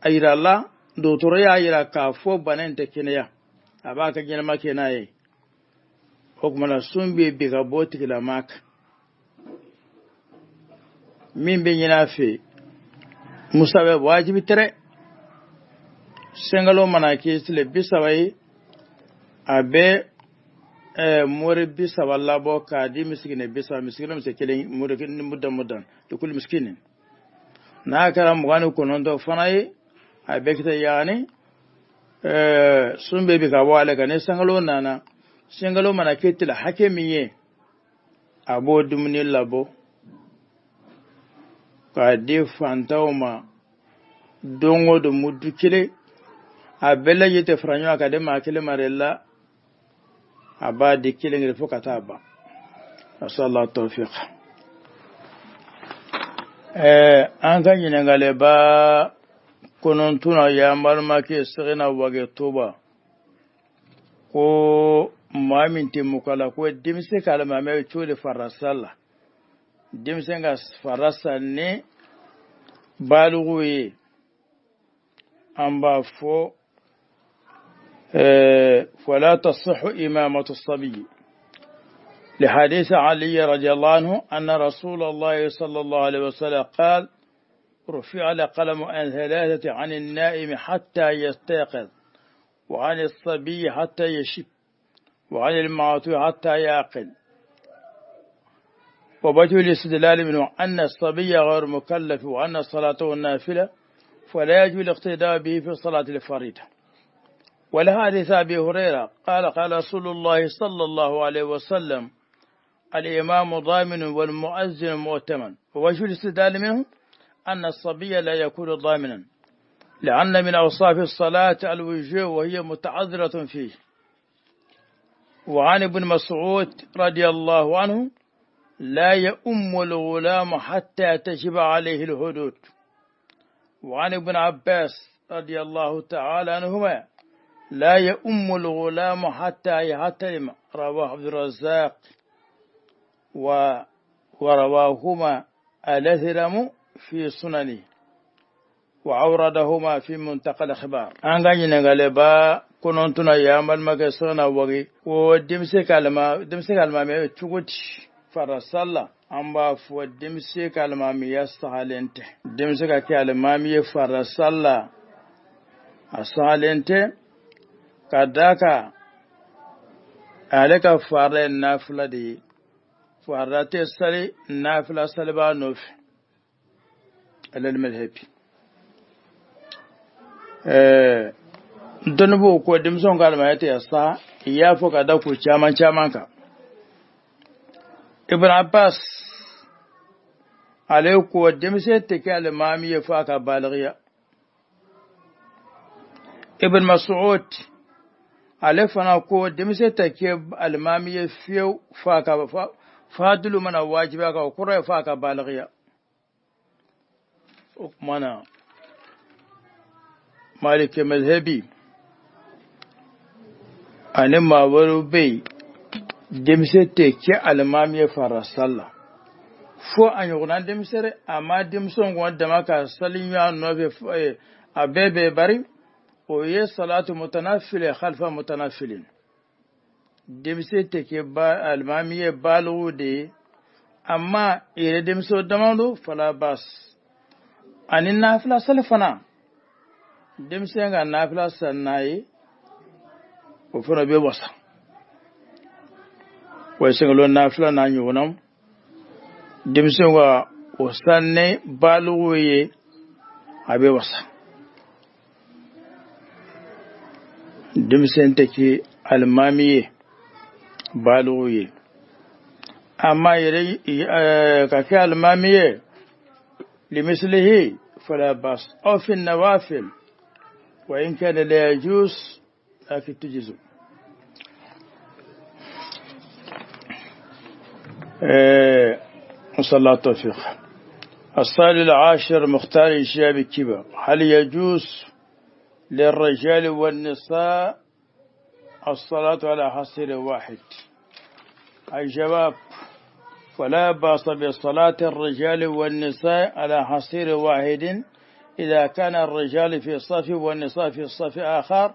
ayirala do toro ya ayira ka fo banente kinaya abaka gina make naye ko kuma na sumbe be ga boti la mak min be nyina fe musabe wajibi tere sengalo manake sile bisawai abe more bisawa labo ka di miskine bisawa miskine mse kelen more mudan to kul miskinin na kara mugani konondo fanaye abe kita yani sumbe bi ka wale ka ne sangalo mana ketila hakemiye abo dumni labo ka de fantawma dongo do mudukile abela yete franyo ka de makile marella abadi kile ngire fokata ba sallallahu tawfiq an kan yin ngale ba konon tuna ya malma ke sirina wage toba ko mamin timukala ko dimse kalma mai chole farasalla dimse ga farasa ne balugwe amba fo فلا تصح إمامة الصبي لحديث علي رضي الله عنه أن رسول الله صلى الله عليه وسلم قال رفع القلم عن ثلاثة عن النائم حتى يستيقظ وعن الصبي حتى يشب وعن المعطي حتى يعقل ووجه الاستدلال منه أن الصبي غير مكلف وأن صلاته النافلة فلا يجب الاقتداء به في صلاة الفريضة. ولحديث أبي هريرة قال رسول الله صلى الله عليه وسلم الإمام ضامن والمؤذن مؤتمن. ووجه الاستدلال منه أن الصبي لا يكون ضامنا لأن من أوصاف الصلاة الوجوب وهي متعذرة فيه. وعن ابن مسعود رضي الله عنه لا يؤم الغلام حتى تجب عليه الحدود. وعن ابن عباس رضي الله تعالى عنهما لا يؤم الغلام حتى يحتلم. رواه عبد الرزاق ورواهما الأثرم في سننه وعوردهما في منتقى الأخبار. أنغاني نغالبا كنونتنا يامل مكسونا وغي ودمسي كالما مي تشوت فرسالة أمبا فودمسي كالما مي يستحالنت دمسي كالما مي فرسالة أستحالنت كداكا عليك فارن نافلة دي فارتي سالي نافلة سالبا نوف المذهبي donubu ko dimson kalma yata yasa ya foka da ku chaman ka ibn abbas alayku dimse te kalmami ya faka balighiya ibn mas'ud alafana ko dimse te ke almami ya fiu faka fadulu mana wajiba ka kura faka balighiya mana مالك مذهبي أنا ما وربي demse te ke almamiye fara sallah fo anyugna demsere amma demson wanda maka salin ya no abebe bari o ye salatu mutanafil khalfa mutanafilin demse te ke ba almamiye balude amma ire demso damando fala bas anin nafila salfana demse nga nafila sannayi o fona be wasa way singalo nafila na nyunam demse nga o sanne baluye abe wasa demse take almamiye baluye amma ire kake almamiye limislihi fala bas aw fi nawafil wa in kana la yajuz لكن تجزء صلى الله التوفيق. السؤال العاشر مختار شباب الكبر هل يجوز للرجال والنساء الصلاة على حصير واحد؟ الجواب ولا بأس بصلاة الرجال والنساء على حصير واحد إذا كان الرجال في صف والنساء في صف آخر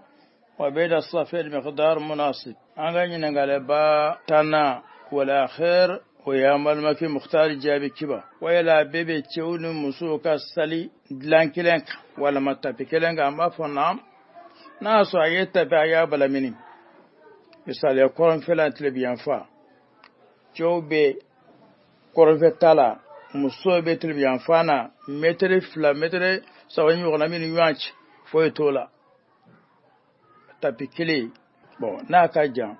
وبين الصف المقدار مناسب. أنغاني نغالبا تانا والآخر ويعمل ما في مختار جابي كبا ويلا بيبي تشون مسوكا سالي دلانكيلنك ولا متابيكيلنك أما فنام ناسو عيتا بأيا بلا مني مثال يقولون فلان تلبيان فا جو بي قرن في تالا مسو بي تلبيان فانا متر فلا متر سواني يغنمين يوانش فويتولا tapikili bon na kajan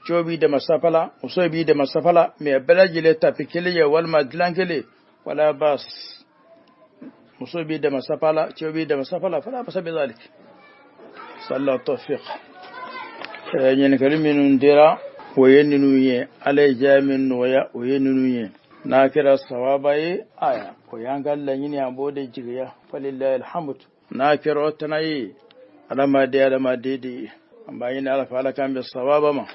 chobi de masafala usobi de masafala me belajile tapikili ya wal madlankele wala bas usobi de masafala chobi de masafala fala bas bizalik sallallahu tawfiq yen kalimin dira wayennu ye alay jamin waya wayennu ye nakira sawabai aya ko yangal lanyini ambode jigiya falillahi alhamd nakira tanayi alama de amma yin alafa alakan bis sawaba ma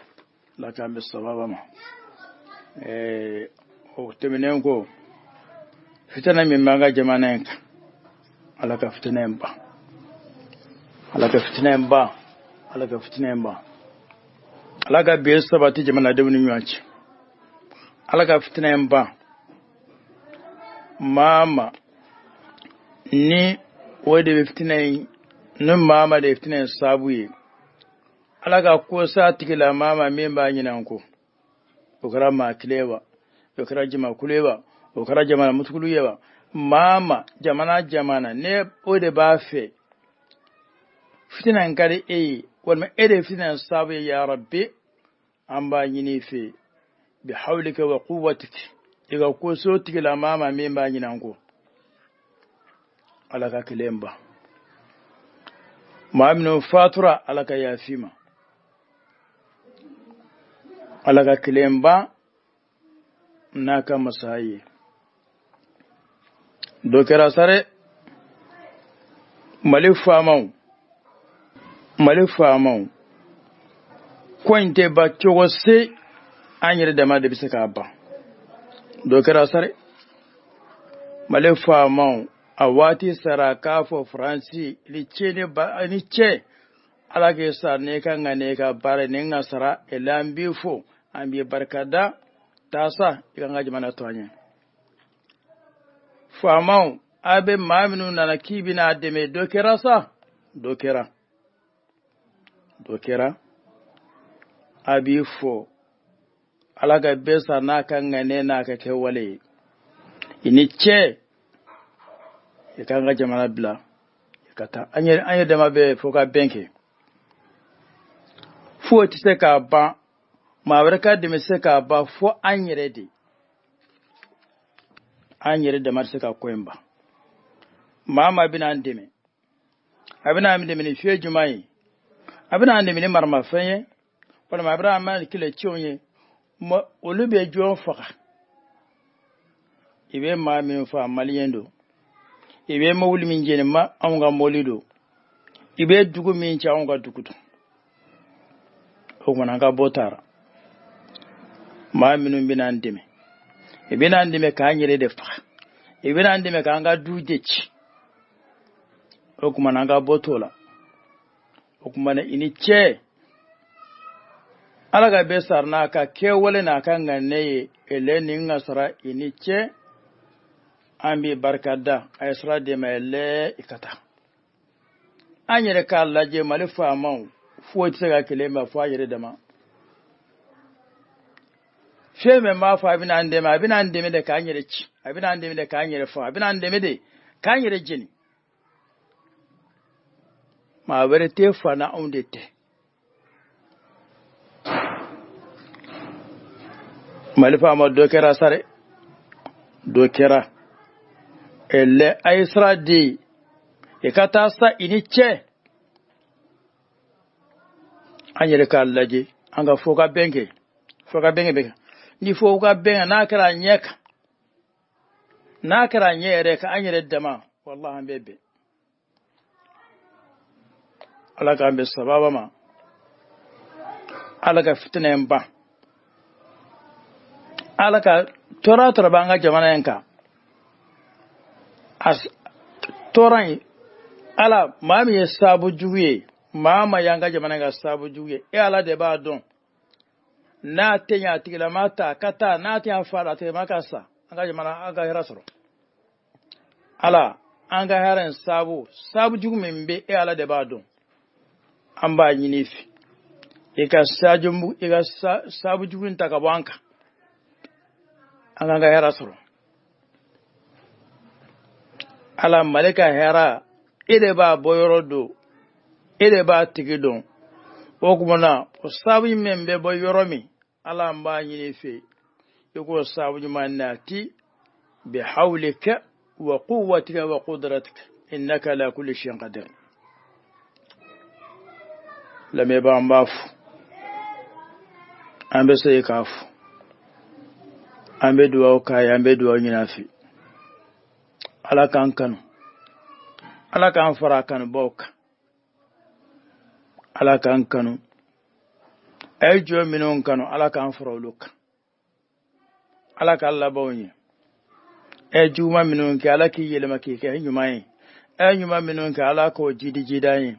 lakan bis sawaba ma o temenen ko fitana min manga jamanen alaka fitinen ba alaka fitinen ba alaka be sabati jamana da wani yaci alaka fitinen ba mama ni wode fitinen nun mama da iftinin sabuye alaga ko sa tikila mama min ba yinan ko okara ma kilewa okara jima kulewa okara jamana mutkuluyewa mama jamana ne ode ba fe fitinan kare wal ede fitinan sabuye ya rabbi an ba yini fe bi hawlika wa quwwatik iga ko so tikila mama min ba yinan ko alaga kilemba ma'aminu fatura alaka ya fima alaka kilemba naka masaye dokera sare malifamau kwante ba kyogo sai an yi da ma da bisa ka ba dokera sare malifamau awati saraka fo franci lice ne ba ni ce alage sa ne kan ne ka bare ne ngasara elambi fo ambi barkada tasa ikanga jimana toanye famau abe maminu na kibina deme dokera sa dokera abi fo alaga besa na kan ne na ka kewale ini ce ikanga jamana bila ikata anye dama be foka benke fo ti se ka ba ma barka de me se ka ba fo anyere de mar se ka koemba mama bina andeme abina mi de me fi jumai abina andeme ni marma fenye wala ma bra ma kile chonye mo olube jo foka ibe ma mi fa maliyendo ibe mawuli min jeni ma anga molido ibe dugu min cha anga dugudo o mona ga botara ma minun binandime ibinandime ka nyire de fa ibinandime ka anga dujeci o kuma nanga botola o kuma na inice alaga besar na ka kewale na kan ganne eleni ngasara inice ambi barkada aysra de mele ikata anyere ka laje malifa man fo tsega kelema fo ayere dama sheme ma fa binandeme de ka anyere ci binandeme de ka anyere fa binandeme de ka anyere jini ma were te fa na ondete malifa ma dokera sare dokera elle aysra di ikata sa inice anyere ka laje anga foka benge be ni foka benga nakara nyeka nakara nyere ka anyere dama wallahi bebe alaka be sababa ma alaka fitna mba alaka tora banga jamana yanka as toran ala mami ya sabu juye mama yanga jamana ga sabu juye ala de ba don na tenya tigila mata kata na tenya fara te makasa anga jamana aga hirasoro ala anga haran sabu jugu membe ala de ba don amba nyinifi ika sajumbu ika sabu jugu ntaka banka anga hirasoro ala malika hera ide ba boyorodo ide ba tigidon o kuma na o sabu membe boyoromi ala mba nyinifi yuko sabu manati bi hawlika wa quwwatika wa qudratika innaka la kulli shay'in qadir lame ba mbafu ambe sai kafu ambe duwa kai ambe duwa nyinafi ala kan kanu ala kan fara kanu boka ala kan kanu ay jo minon kanu ala kan fara luka ala kan labawni ay juma minon ke ala ki yelma ke ke nyumai ay nyuma minon ke ala ko jidani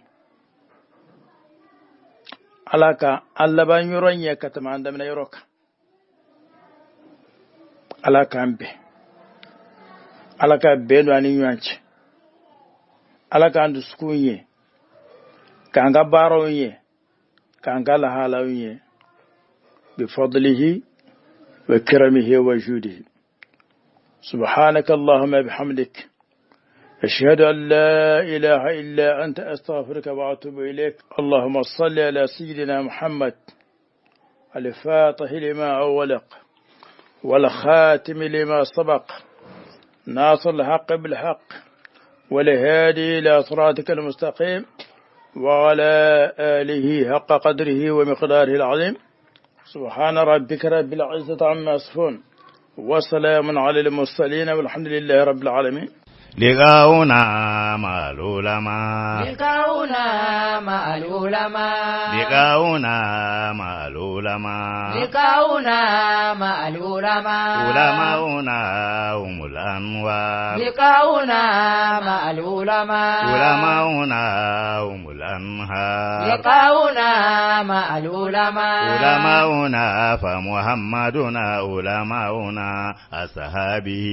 ala ka alla ban yoronye katama andamna yoroka ala kan be alaka beno ani nyanche alaka andu skunye kanga baro nye kanga la hala nye bi fadlihi wa karamihi wa judihi subhanaka allahumma bihamdik ashhadu an la ilaha illa anta astaghfiruka wa atubu ilayk allahumma salli ala sayyidina muhammad al-fatih lima awlaq wal khatim lima sabaq ناصر الحق بالحق والهادي إلى صراطك المستقيم وعلى آله حق قدره ومقداره العظيم سبحان ربك رب العزة عما يصفون وسلام على المرسلين والحمد لله رب العالمين لقاؤنا مع العلماء لقاؤنا مع العلماء لقاؤنا مع العلماء لقاؤنا مع العلماء علماؤنا هم الأنوار لقاؤنا مع العلماء علماؤنا هم الأنهار لقاؤنا مع العلماء علماؤنا فمحمدنا علماؤنا أصحابه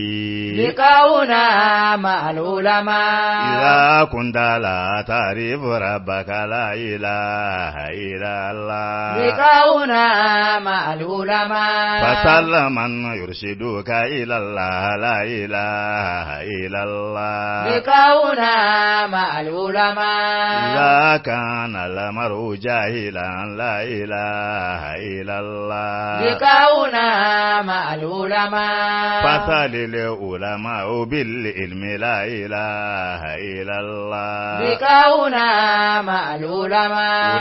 لقاؤنا مع العلماء إذا كنت لا تعرف ربك لا إله إلا الله لقاؤنا مع العلماء فسل من يرشدك إلى الله لا إله إلا الله لقاؤنا مع العلماء إذا كان المرء جاهلا لا إله إلا الله لقاؤنا مع العلماء فسل العلماء بالعلم لا إله إلا الله لقاؤنا مع العلماء